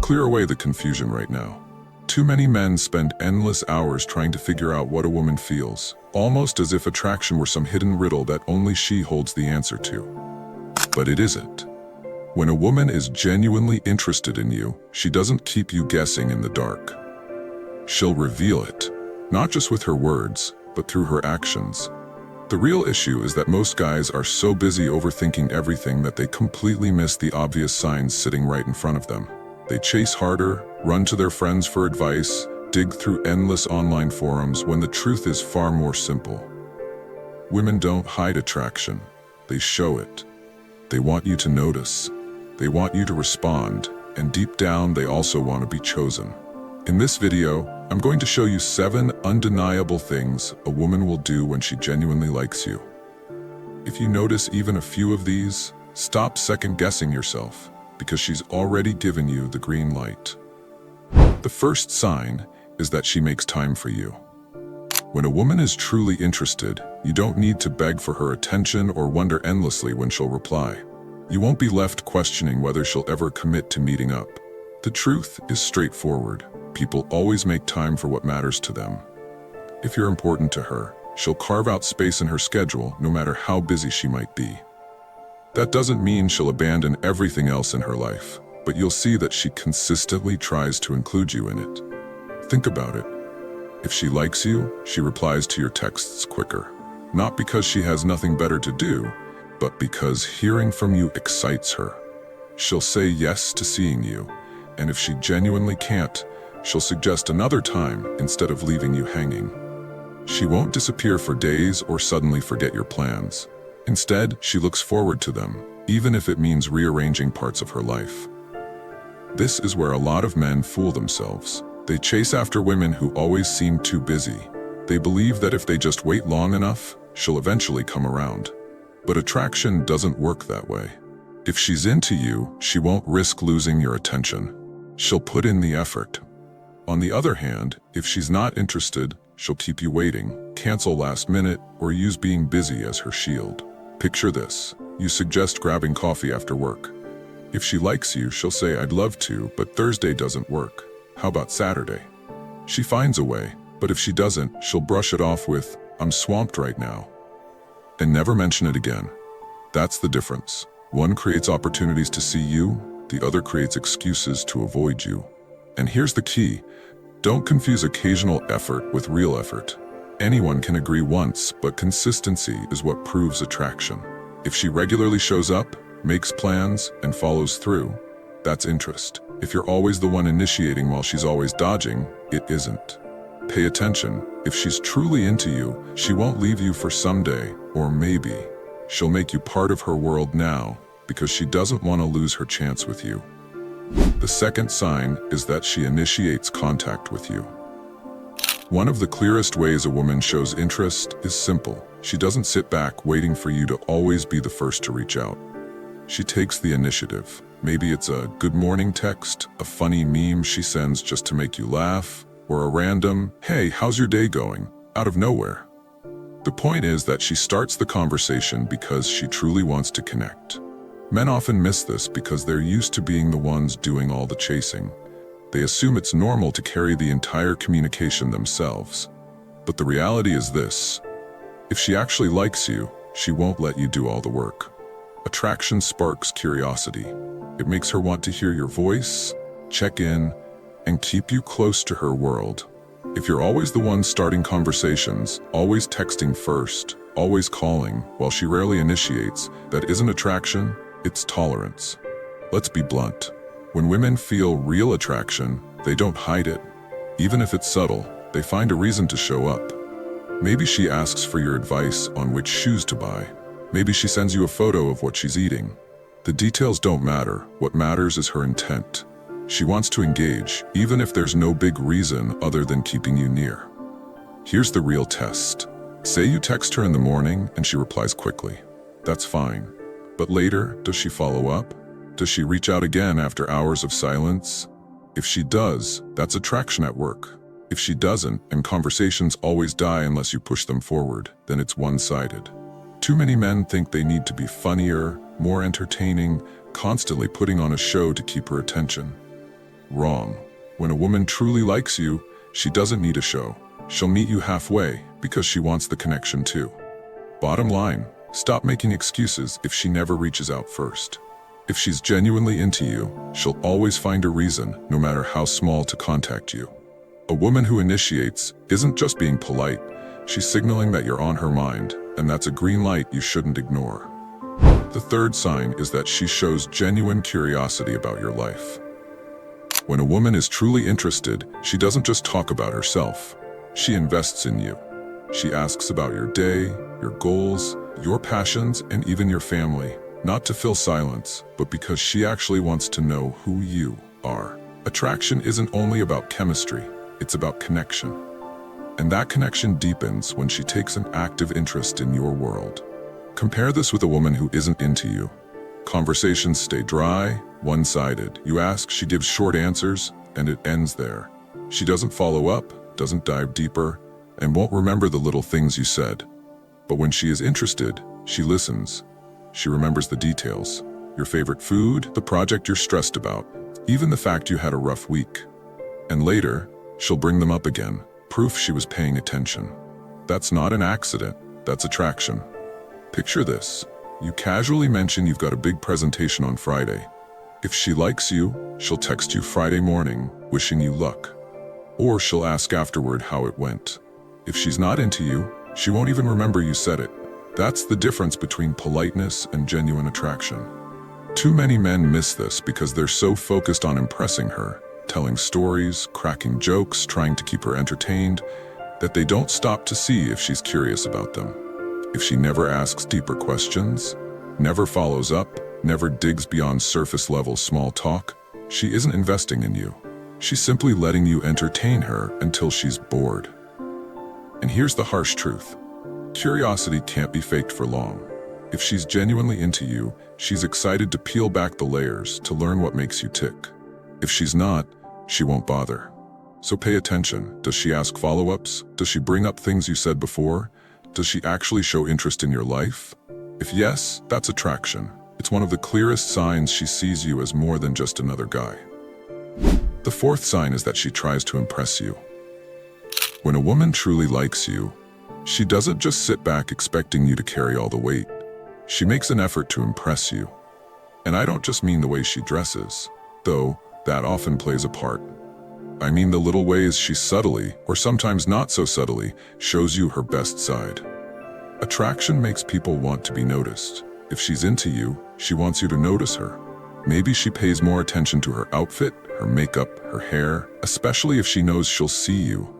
clear away the confusion right now. Too many men spend endless hours trying to figure out what a woman feels, almost as if attraction were some hidden riddle that only she holds the answer to. But it isn't. When a woman is genuinely interested in you, she doesn't keep you guessing in the dark. She'll reveal it, not just with her words, but through her actions. The real issue is that most guys are so busy overthinking everything that they completely miss the obvious signs sitting right in front of them. They chase harder, run to their friends for advice, dig through endless online forums when the truth is far more simple. Women don't hide attraction, they show it. They want you to notice, they want you to respond, and deep down they also want to be chosen. In this video, I'm going to show you 7 undeniable things a woman will do when she genuinely likes you. If you notice even a few of these, stop second-guessing yourself, because she's already given you the green light. The first sign is that she makes time for you. When a woman is truly interested, you don't need to beg for her attention or wonder endlessly when she'll reply. You won't be left questioning whether she'll ever commit to meeting up. The truth is straightforward. People always make time for what matters to them. If you're important to her, she'll carve out space in her schedule no matter how busy she might be. That doesn't mean she'll abandon everything else in her life, but you'll see that she consistently tries to include you in it. Think about it. If she likes you, she replies to your texts quicker. Not because she has nothing better to do, but because hearing from you excites her. She'll say yes to seeing you, and if she genuinely can't, she'll suggest another time instead of leaving you hanging. She won't disappear for days or suddenly forget your plans. Instead, she looks forward to them, even if it means rearranging parts of her life. This is where a lot of men fool themselves. They chase after women who always seem too busy. They believe that if they just wait long enough, she'll eventually come around. But attraction doesn't work that way. If she's into you, she won't risk losing your attention. She'll put in the effort. On the other hand, if she's not interested, she'll keep you waiting, cancel last minute, or use being busy as her shield. Picture this. You suggest grabbing coffee after work. If she likes you, she'll say, "I'd love to, but Thursday doesn't work. How about Saturday?" She finds a way, but if she doesn't, she'll brush it off with, "I'm swamped right now," and never mention it again. That's the difference. One creates opportunities to see you, the other creates excuses to avoid you. And here's the key. Don't confuse occasional effort with real effort. Anyone can agree once, but consistency is what proves attraction. If she regularly shows up, makes plans, and follows through, that's interest. If you're always the one initiating while she's always dodging, it isn't. Pay attention. If she's truly into you, she won't leave you for someday, or maybe. She'll make you part of her world now, because she doesn't want to lose her chance with you. The second sign is that she initiates contact with you. One of the clearest ways a woman shows interest is simple. She doesn't sit back waiting for you to always be the first to reach out. She takes the initiative. Maybe it's a good morning text, a funny meme she sends just to make you laugh, or a random, "Hey, how's your day going?" out of nowhere. The point is that she starts the conversation because she truly wants to connect. Men often miss this because they're used to being the ones doing all the chasing. They assume it's normal to carry the entire communication themselves. But the reality is this: if she actually likes you, she won't let you do all the work. Attraction sparks curiosity. It makes her want to hear your voice, check in, and keep you close to her world. If you're always the one starting conversations, always texting first, always calling, while she rarely initiates, that isn't attraction, it's tolerance. Let's be blunt. When women feel real attraction, they don't hide it. Even if it's subtle, they find a reason to show up. Maybe she asks for your advice on which shoes to buy. Maybe she sends you a photo of what she's eating. The details don't matter. What matters is her intent. She wants to engage, even if there's no big reason other than keeping you near. Here's the real test. Say you text her in the morning and she replies quickly. That's fine. But later, does she follow up? Does she reach out again after hours of silence? If she does, that's attraction at work. If she doesn't, and conversations always die unless you push them forward, then it's one-sided. Too many men think they need to be funnier, more entertaining, constantly putting on a show to keep her attention. Wrong. When a woman truly likes you, she doesn't need a show. She'll meet you halfway because she wants the connection too. Bottom line, stop making excuses if she never reaches out first. If she's genuinely into you, she'll always find a reason, no matter how small, to contact you. A woman who initiates isn't just being polite, she's signaling that you're on her mind, and that's a green light you shouldn't ignore. The third sign is that she shows genuine curiosity about your life. When a woman is truly interested, she doesn't just talk about herself. She invests in you. She asks about your day, your goals, your passions, and even your family. Not to fill silence, but because she actually wants to know who you are. Attraction isn't only about chemistry, it's about connection. And that connection deepens when she takes an active interest in your world. Compare this with a woman who isn't into you. Conversations stay dry, one-sided. You ask, she gives short answers, and it ends there. She doesn't follow up, doesn't dive deeper, and won't remember the little things you said. But when she is interested, she listens. She remembers the details. Your favorite food, the project you're stressed about, even the fact you had a rough week. And later, she'll bring them up again, proof she was paying attention. That's not an accident, that's attraction. Picture this. You casually mention you've got a big presentation on Friday. If she likes you, she'll text you Friday morning, wishing you luck. Or she'll ask afterward how it went. If she's not into you, she won't even remember you said it. That's the difference between politeness and genuine attraction. Too many men miss this because they're so focused on impressing her, telling stories, cracking jokes, trying to keep her entertained, that they don't stop to see if she's curious about them. If she never asks deeper questions, never follows up, never digs beyond surface-level small talk, she isn't investing in you. She's simply letting you entertain her until she's bored. And here's the harsh truth. Curiosity can't be faked for long. If she's genuinely into you, she's excited to peel back the layers to learn what makes you tick. If she's not, she won't bother. So pay attention. Does she ask follow-ups? Does she bring up things you said before? Does she actually show interest in your life? If yes, that's attraction. It's one of the clearest signs she sees you as more than just another guy. The fourth sign is that she tries to impress you. When a woman truly likes you, she doesn't just sit back expecting you to carry all the weight. She makes an effort to impress you. And I don't just mean the way she dresses, though that often plays a part. I mean the little ways she subtly, or sometimes not so subtly, shows you her best side. Attraction makes people want to be noticed. If she's into you, she wants you to notice her. Maybe she pays more attention to her outfit, her makeup, her hair, especially if she knows she'll see you.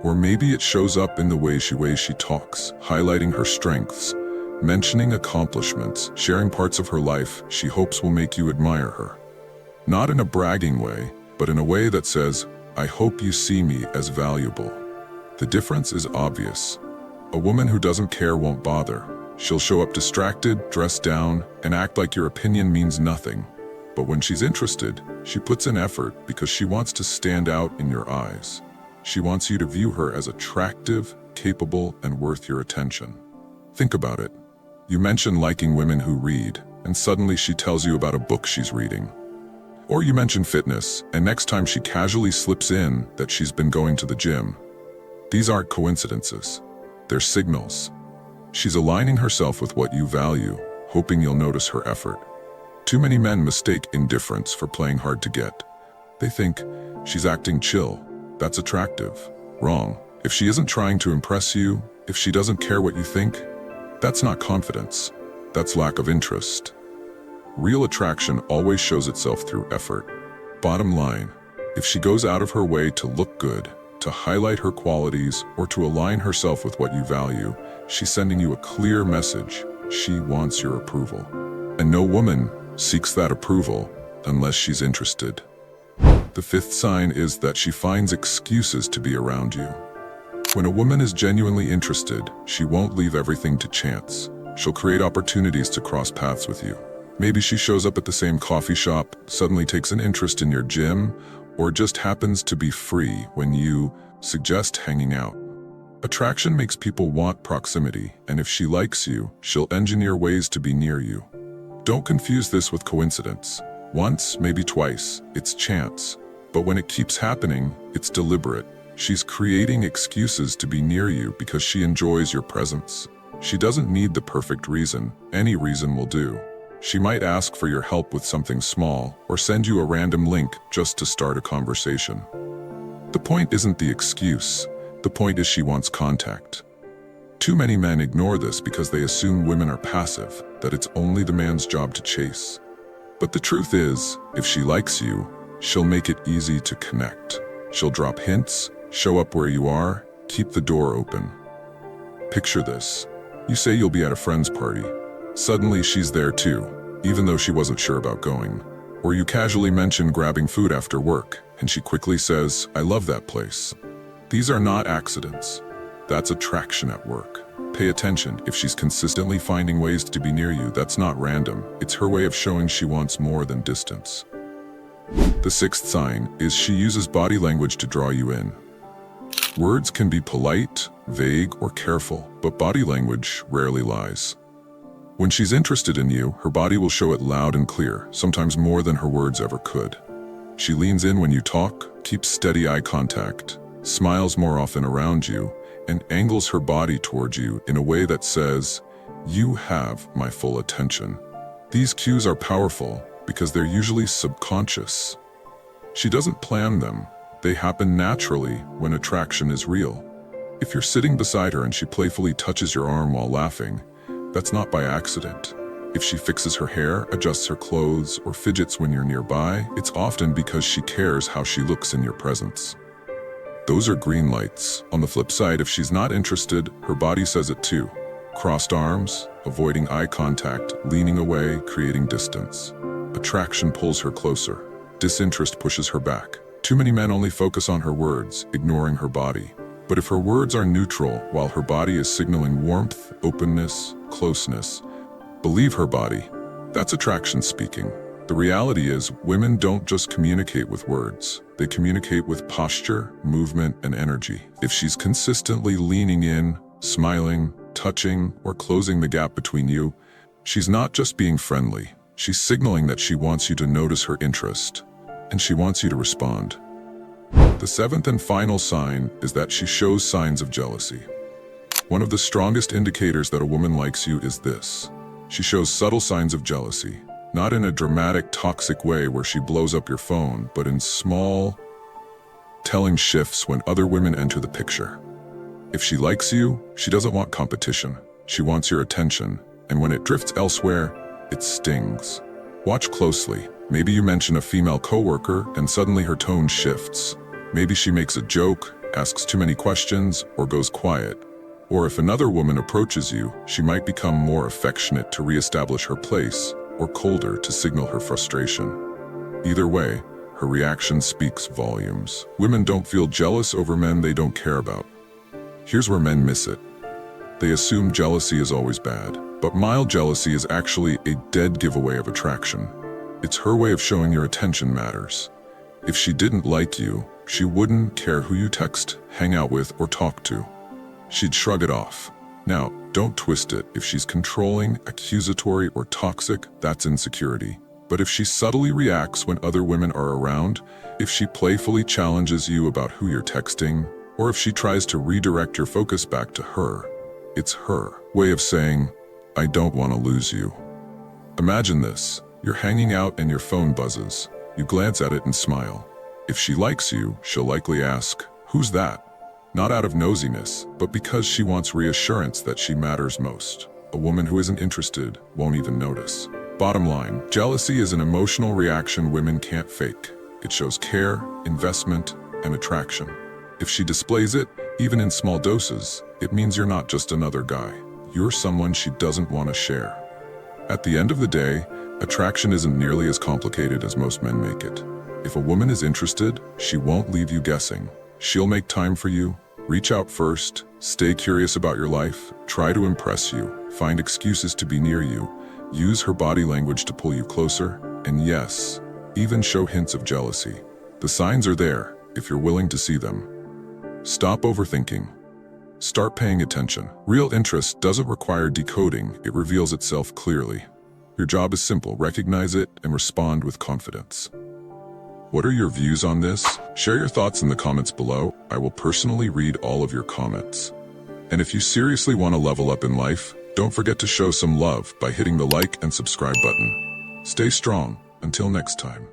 Or maybe it shows up in the way she talks, highlighting her strengths, mentioning accomplishments, sharing parts of her life she hopes will make you admire her. Not in a bragging way, but in a way that says, I hope you see me as valuable. The difference is obvious. A woman who doesn't care won't bother. She'll show up distracted, dressed down, and act like your opinion means nothing. But when she's interested, she puts in effort because she wants to stand out in your eyes. She wants you to view her as attractive, capable, and worth your attention. Think about it. You mention liking women who read, and suddenly she tells you about a book she's reading. Or you mention fitness, and next time she casually slips in that she's been going to the gym. These aren't coincidences. They're signals. She's aligning herself with what you value, hoping you'll notice her effort. Too many men mistake indifference for playing hard to get. They think, she's acting chill. That's attractive. Wrong. If she isn't trying to impress you, if she doesn't care what you think, that's not confidence. That's lack of interest. Real attraction always shows itself through effort. Bottom line, if she goes out of her way to look good, to highlight her qualities, or to align herself with what you value, she's sending you a clear message. She wants your approval. And no woman seeks that approval unless she's interested. The fifth sign is that she finds excuses to be around you. When a woman is genuinely interested, she won't leave everything to chance. She'll create opportunities to cross paths with you. Maybe she shows up at the same coffee shop, suddenly takes an interest in your gym, or just happens to be free when you suggest hanging out. Attraction makes people want proximity, and if she likes you, she'll engineer ways to be near you. Don't confuse this with coincidence. Once, maybe twice, it's chance. But when it keeps happening, it's deliberate. She's creating excuses to be near you because she enjoys your presence. She doesn't need the perfect reason. Any reason will do. She might ask for your help with something small or send you a random link just to start a conversation. The point isn't the excuse. The point is she wants contact. Too many men ignore this because they assume women are passive, that it's only the man's job to chase. But the truth is, if she likes you, she'll make it easy to connect. She'll drop hints, show up where you are, keep the door open. Picture this. You say you'll be at a friend's party. Suddenly she's there too, even though she wasn't sure about going. Or you casually mention grabbing food after work, and she quickly says, "I love that place." These are not accidents. That's attraction at work. Pay attention. If she's consistently finding ways to be near you, that's not random. It's her way of showing she wants more than distance. The sixth sign is she uses body language to draw you in. Words can be polite, vague, or careful, but body language rarely lies. When she's interested in you, her body will show it loud and clear, sometimes more than her words ever could. She leans in when you talk, keeps steady eye contact, smiles more often around you, and angles her body towards you in a way that says, "You have my full attention." These cues are powerful because they're usually subconscious. She doesn't plan them. They happen naturally when attraction is real. If you're sitting beside her and she playfully touches your arm while laughing, that's not by accident. If she fixes her hair, adjusts her clothes, or fidgets when you're nearby, it's often because she cares how she looks in your presence. Those are green lights. On the flip side, if she's not interested, her body says it too. Crossed arms, avoiding eye contact, leaning away, creating distance. Attraction pulls her closer. Disinterest pushes her back. Too many men only focus on her words, ignoring her body. But if her words are neutral while her body is signaling warmth, openness, closeness, believe her body. That's attraction speaking. The reality is, women don't just communicate with words. They communicate with posture, movement, and energy. If she's consistently leaning in, smiling, touching, or closing the gap between you, she's not just being friendly. She's signaling that she wants you to notice her interest, and she wants you to respond. The seventh and final sign is that she shows signs of jealousy. One of the strongest indicators that a woman likes you is this. She shows subtle signs of jealousy, not in a dramatic, toxic way where she blows up your phone, but in small, telling shifts when other women enter the picture. If she likes you, she doesn't want competition. She wants your attention, and when it drifts elsewhere, it stings. Watch closely. Maybe you mention a female coworker and suddenly her tone shifts. Maybe she makes a joke, asks too many questions, or goes quiet. Or if another woman approaches you, she might become more affectionate to reestablish her place, or colder to signal her frustration. Either way, her reaction speaks volumes. Women don't feel jealous over men they don't care about. Here's where men miss it. They assume jealousy is always bad, but mild jealousy is actually a dead giveaway of attraction. It's her way of showing your attention matters. If she didn't like you, she wouldn't care who you text, hang out with, or talk to. She'd shrug it off. Now, don't twist it. If she's controlling, accusatory, or toxic, that's insecurity. But if she subtly reacts when other women are around, if she playfully challenges you about who you're texting, or if she tries to redirect your focus back to her, it's her way of saying, "I don't want to lose you." Imagine this. You're hanging out and your phone buzzes. You glance at it and smile. If she likes you, she'll likely ask, "Who's that?" Not out of nosiness, but because she wants reassurance that she matters most. A woman who isn't interested won't even notice. Bottom line, jealousy is an emotional reaction women can't fake. It shows care, investment, and attraction. If she displays it, even in small doses, it means you're not just another guy. You're someone she doesn't want to share. At the end of the day, attraction isn't nearly as complicated as most men make it. If a woman is interested, she won't leave you guessing. She'll make time for you, reach out first, stay curious about your life, try to impress you, find excuses to be near you, use her body language to pull you closer, and yes, even show hints of jealousy. The signs are there, if you're willing to see them. Stop overthinking. Start paying attention. Real interest doesn't require decoding, it reveals itself clearly. Your job is simple, recognize it and respond with confidence. What are your views on this? Share your thoughts in the comments below. I will personally read all of your comments. And if you seriously want to level up in life, don't forget to show some love by hitting the like and subscribe button. Stay strong. Until next time.